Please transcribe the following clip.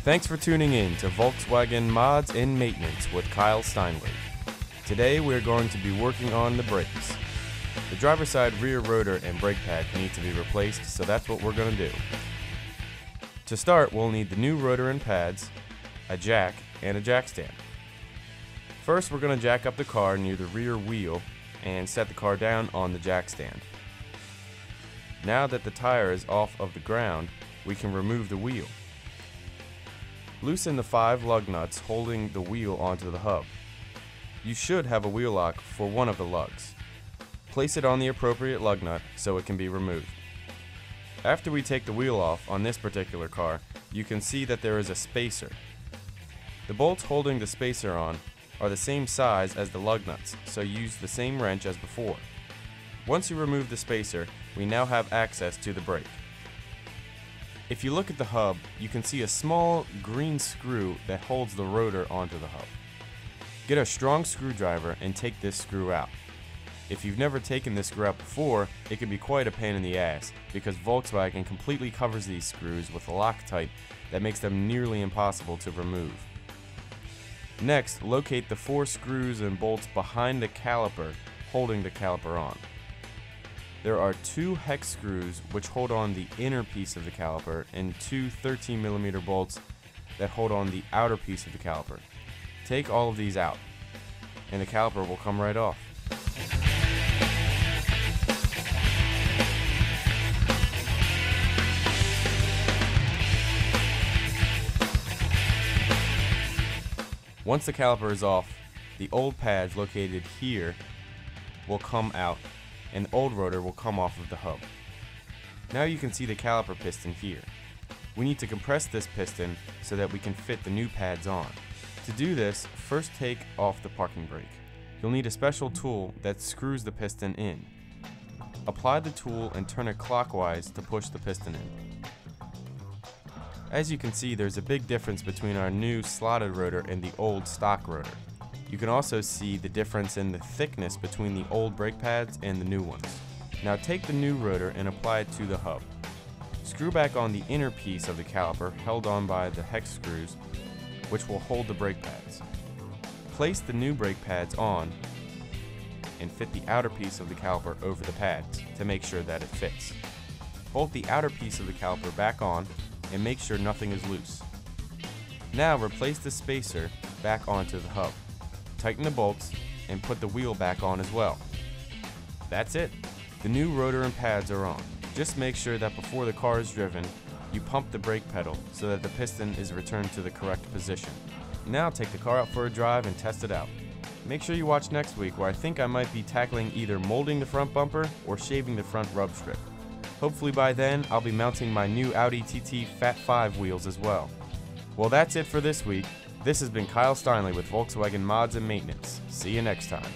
Thanks for tuning in to Volkswagen Mods and Maintenance with Kyle Steinweg. Today we're going to be working on the brakes. The driver's side rear rotor and brake pad need to be replaced, so that's what we're going to do. To start, we'll need the new rotor and pads, a jack, and a jack stand. First, we're going to jack up the car near the rear wheel and set the car down on the jack stand. Now that the tire is off of the ground, we can remove the wheel. Loosen the 5 lug nuts holding the wheel onto the hub. You should have a wheel lock for one of the lugs. Place it on the appropriate lug nut so it can be removed. After we take the wheel off on this particular car, you can see that there is a spacer. The bolts holding the spacer on are the same size as the lug nuts, so use the same wrench as before. Once you remove the spacer, we now have access to the brake. If you look at the hub, you can see a small green screw that holds the rotor onto the hub. Get a strong screwdriver and take this screw out. If you've never taken this screw out before, it can be quite a pain in the ass because Volkswagen completely covers these screws with Loctite that makes them nearly impossible to remove. Next, locate the 4 screws and bolts behind the caliper holding the caliper on. There are 2 hex screws which hold on the inner piece of the caliper and 2 13mm bolts that hold on the outer piece of the caliper. Take all of these out, and the caliper will come right off. Once the caliper is off, the old pads located here will come out and the old rotor will come off of the hub. Now you can see the caliper piston here. We need to compress this piston so that we can fit the new pads on. To do this, first take off the parking brake. You'll need a special tool that screws the piston in. Apply the tool and turn it clockwise to push the piston in. As you can see, there's a big difference between our new slotted rotor and the old stock rotor. You can also see the difference in the thickness between the old brake pads and the new ones. Now take the new rotor and apply it to the hub. Screw back on the inner piece of the caliper held on by the hex screws, which will hold the brake pads. Place the new brake pads on and fit the outer piece of the caliper over the pads to make sure that it fits. Bolt the outer piece of the caliper back on and make sure nothing is loose. Now replace the spacer back onto the hub. Tighten the bolts and put the wheel back on as well. That's it. The new rotor and pads are on. Just make sure that before the car is driven, you pump the brake pedal so that the piston is returned to the correct position. Now take the car out for a drive and test it out. Make sure you watch next week where I think I might be tackling either molding the front bumper or shaving the front rub strip. Hopefully by then, I'll be mounting my new Audi TT Fat 5 wheels as well. Well, that's it for this week. This has been Kyle Steinweg with Volkswagen Mods and Maintenance. See you next time.